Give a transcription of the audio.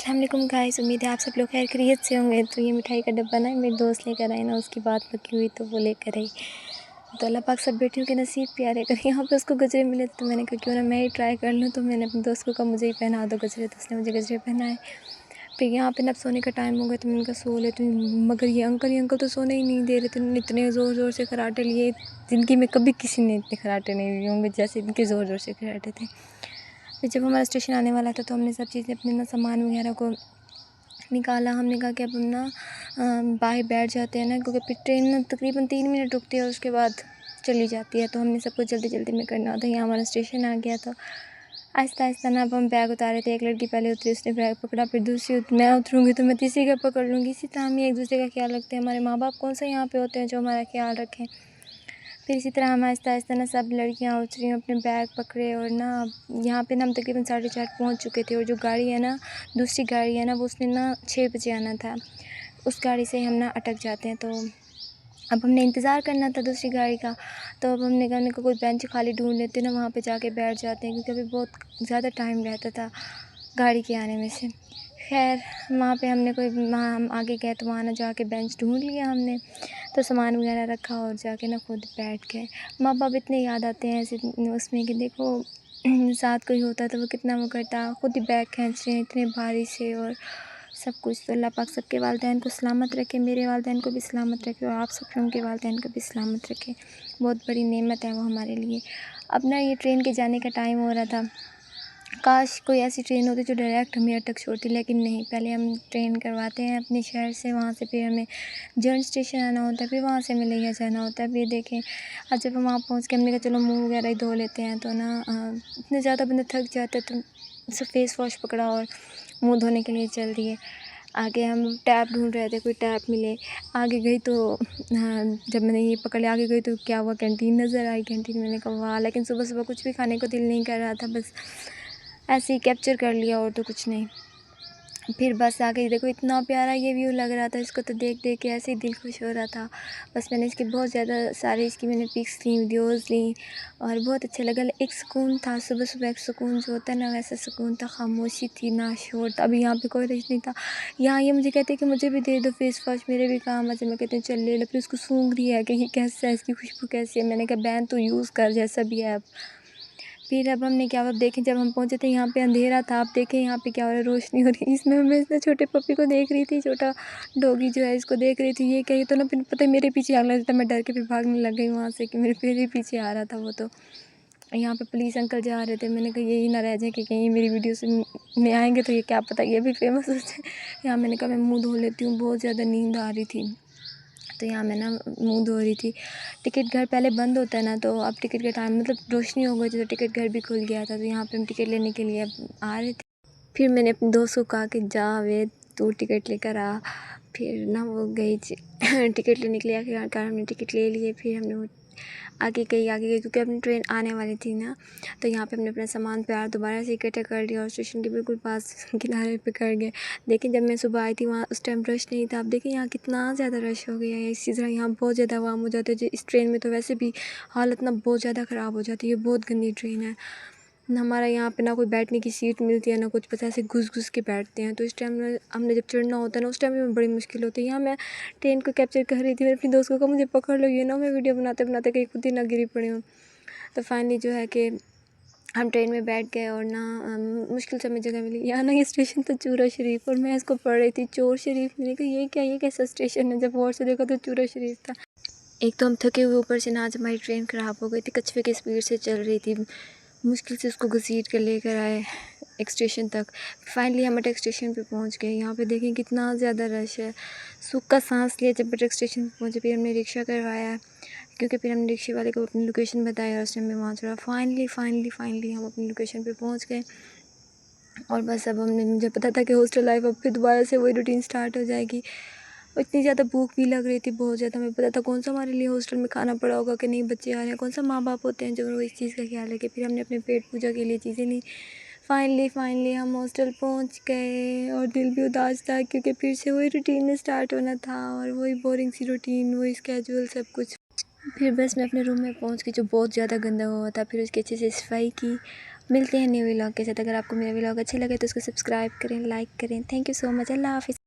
अस्सलाम वालेकुम गाइस, उम्मीद है आप सब लोग खैर खैरियत से होंगे। तो ये मिठाई का डब्बा ना मेरी दोस्त लेकर आई ना, उसकी बात पकी हुई तो वो लेकर आई। तो अल्लाह पाक सब बेटियों के नसीब प्यारे करे। यहाँ पे उसको गजरे मिले तो मैंने कहा क्यों ना मैं ही ट्राई कर लूँ। तो मैंने अपने दोस्त को कहा मुझे ही पहना दो गजरे, तो उसने मुझे गजरे पहनाए। फिर यहाँ पे ना सोने का टाइम हो गया तो मैंने कहा सो ले तुम, मगर ये अंकल तो सोने ही नहीं दे रहे थे। उन्होंने इतने ज़ोर ज़ोर से खराटे लिए, ज़िंदगी में कभी किसी ने इतने खराटे नहीं लिए होंगे जैसे इनके ज़ोर ज़ोर से खराटे थे। फिर जब हमारा स्टेशन आने वाला था तो हमने सब चीज़ें अपने ना सामान वगैरह को निकाला। हमने कहा कि अब हम ना बाहर बैठ जाते हैं ना, क्योंकि फिर ट्रेन ना तकरीबन 3 मिनट रुकती है और उसके बाद चली जाती है। तो हमने सब कुछ जल्दी जल्दी में करना था। यहाँ हमारा स्टेशन आ गया था। आहिस्ता आहिस्ता ना अब हम बैग उतारे थे। एक लड़की पहले उतरी, उसने बैग पकड़ा, फिर दूसरी मैं उतरूँगी तो मैं तीसरी का पकड़ लूँगी। इसी तरह हम एक दूसरे का ख्याल रखते हैं। हमारे माँ बाप कौन सा यहाँ पे होते हैं जो हमारा ख्याल रखें। फिर इसी तरह हम आहिस्ता आहिस्ता ना सब लड़कियाँ उतरी, अपने बैग पकड़े और ना यहाँ पे ना हम तकरीबन 4:30 पहुँच चुके थे। और जो गाड़ी है ना, दूसरी गाड़ी है ना, वो उसने ना 6 बजे आना था। उस गाड़ी से हम ना अटक जाते हैं। तो अब हमने इंतज़ार करना था दूसरी गाड़ी का। तो अब हमने कहा उनको कोई बेंच खाली ढूँढ लेते ना, वहाँ पे जाके बैठ जाते हैं, क्योंकि अभी बहुत ज़्यादा टाइम रहता था गाड़ी के आने में से। खैर वहाँ पे हमने कोई, वहाँ हम आगे गए तो वहाँ ना जाके बेंच ढूँढ लिया हमने। तो सामान वगैरह रखा और जाके ना खुद बैठ गए। माँ बाप इतने याद आते हैं ऐसे उसमें कि देखो साथ कोई होता तो वो कितना वो करता। खुद ही बैग खींच रहे हैं इतने भारी से और सब कुछ। तो अल्लाह पाक सबके वालिदैन को सलामत रखे, मेरे वालिदैन को भी सलामत रखे और आप सब लोगों के वालिदैन को भी सलामत रखे। बहुत बड़ी नेमत है वो हमारे लिए। अब ना ये ट्रेन के जाने का टाइम हो रहा था। काश कोई ऐसी ट्रेन होती जो डायरेक्ट हमें अटक छोड़ती, लेकिन नहीं। पहले हम ट्रेन करवाते हैं अपने शहर से, वहाँ से फिर हमें जर्न स्टेशन आना होता है, फिर वहाँ से हमें लिया जाना होता है। फिर देखें आज जब हम वहाँ पहुँच के हमने कहा चलो मुँह वगैरह ही धो लेते हैं, तो ना इतने ज़्यादा बंदा थक जाता है तो सब फेस वॉश पकड़ा और मुँह धोने के लिए चल दिए। आगे हम टैप ढूंढ रहे थे, कोई टैप मिले। आगे गई तो हाँ, जब मैंने ये पकड़ लिया आगे गई तो क्या हुआ, कैंटीन नज़र आई। कैंटीन मैंने कहा वाह, लेकिन सुबह सुबह कुछ भी खाने को दिल नहीं कर रहा था, बस ऐसे ही कैप्चर कर लिया और तो कुछ नहीं। फिर बस आ गई। देखो इतना प्यारा ये व्यू लग रहा था, इसको तो देख देख के ऐसे ही दिल खुश हो रहा था। बस मैंने इसकी बहुत ज़्यादा सारी इसकी मैंने पिक्स ली, वीडियोज़ ली और बहुत अच्छा लगा। एक सुकून था सुबह सुबह, एक सुकून जो होता है ना वैसा सुकून था। खामोशी थी, ना शोर था। अभी यहाँ पे कोई रश नहीं था। यहाँ ये मुझे कहते हैं कि मुझे भी दे दो फेस वॉश, मेरे भी काम आ जाए। मैं कहती हूँ चल ले लो। फिर उसको सूंघ रही है कि ये कैसा है, इसकी खुशबू कैसी है। मैंने कहा बहन तू यूज़ कर जैसा भी है। फिर अब हमने क्या, अब देखें जब हम पहुंचे थे यहाँ पे अंधेरा था। अब देखें यहाँ पे क्या हो रहा है, रोशनी हो रही है। इसमें मैं इतने छोटे पप्पी को देख रही थी, छोटा डॉगी जो है इसको देख रही थी। ये क्या, ये तो ना फिर पता है मेरे पीछे आने लगा था। मैं डर के फिर भागने लग गई वहाँ से कि मेरे मेरे पीछे आ रहा था वो। तो यहाँ पे पुलिस अंकल जा रहे थे। मैंने कहा यही ना रह जाए कि कहीं मेरी वीडियो से में आएंगे तो ये क्या पता ये भी फेमस हो जाए। यहाँ मैंने कहा मैं मुँह धो लेती हूँ, बहुत ज़्यादा नींद आ रही थी। तो यहाँ मैं ना मुँह धो रही थी। टिकट घर पहले बंद होता है ना, तो अब टिकट का टाइम मतलब रोशनी हो गई थी तो टिकट घर भी खुल गया था। तो यहाँ पे हम टिकट लेने के लिए अब आ रहे थे। फिर मैंने अपने दोस्त को कहा कि जा वे तू टिकट लेकर आ। फिर ना वो गई टिकट लेने के लिए। आखिरकार हमने टिकट ले लिए। फिर हमने वो आगे गई क्योंकि अपनी ट्रेन आने वाली थी ना। तो यहाँ पे हमने अपना सामान प्यार दोबारा से इकट्ठा कर लिया और स्टेशन के बिल्कुल पास किनारे पे कर गए। लेकिन जब मैं सुबह आई थी वहाँ उस टाइम रश नहीं था। अब देखिए यहाँ कितना ज़्यादा रश हो गया है। इसी तरह यहाँ बहुत ज़्यादा आवाम हो जाता है। इस ट्रेन में तो वैसे भी हालत ना बहुत ज़्यादा ख़राब हो जाती है, बहुत गंदी ट्रेन है। हमारा यहाँ पे ना कोई बैठने की सीट मिलती है ना कुछ, बस ऐसे घुस के बैठते हैं। तो इस टाइम में हमने जब चढ़ना होता है ना, उस टाइम में बड़ी मुश्किल होती है। यहाँ मैं ट्रेन को कैप्चर कर रही थी, मेरे अपनी दोस्त को कहा मुझे पकड़ लो, ये ना मैं वीडियो बनाते बनाते कहीं खुद ही ना गिरी पड़ी हूँ। तो फाइनली जो है कि हम ट्रेन में बैठ गए और ना मुश्किल से हमें जगह मिली। यहाँ ना ये स्टेशन था चूरा शरीफ और मैं इसको पढ़ रही थी चोर शरीफ। मैंने कहा ये क्या, ये कैसा स्टेशन है। जब और से देखा तो चूरा शरीफ था। एक तो हम थके हुए, ऊपर से ना आज हमारी ट्रेन ख़राब हो गई थी, कछुए की स्पीड से चल रही थी। मुश्किल से उसको घसीट कर लेकर आए एक स्टेशन तक। फाइनली हम अटक स्टेशन पे पहुंच गए। यहाँ पे देखें कितना ज़्यादा रश है। सुख का सांस लिया जब अटक स्टेशन पे पहुँचे। फिर हमने रिक्शा करवाया, क्योंकि फिर हमने रिक्शे वाले को अपनी लोकेशन बताया और उसने हमें वहाँ छोड़ा। फाइनली हम अपनी लोकेशन पे पहुँच गए। और बस अब हमने, मुझे पता था कि हॉस्टल लाइफ अब फिर दोबारा से वही रूटीन स्टार्ट हो जाएगी। और इतनी ज़्यादा भूख भी लग रही थी, बहुत ज़्यादा। हमें पता था कौन सा हमारे लिए हॉस्टल में खाना पड़ा होगा कि नहीं बच्चे आ रहे हैं। कौन सा माँ बाप होते हैं जो वो इस चीज़ का ख्याल रखे। फिर हमने अपने पेट पूजा के लिए चीज़ें ली। फाइनली हम हॉस्टल पहुंच गए और दिल भी उदास था, क्योंकि फिर से वही रूटीन स्टार्ट होना था और वही बोरिंग सी रूटीन, वही स्केजुअल सब कुछ। फिर बस मैं अपने रूम में पहुंच गई जो बहुत ज़्यादा गंदा हुआ था। फिर उसकी अच्छे से सफाई की मिलते हैं न्यू व्लॉग के साथ। अगर आपको मेरा व्लॉग अच्छे लगे तो उसको सब्सक्राइब करें, लाइक करें। Thank you so much. अल्लाह हाफ़िज़।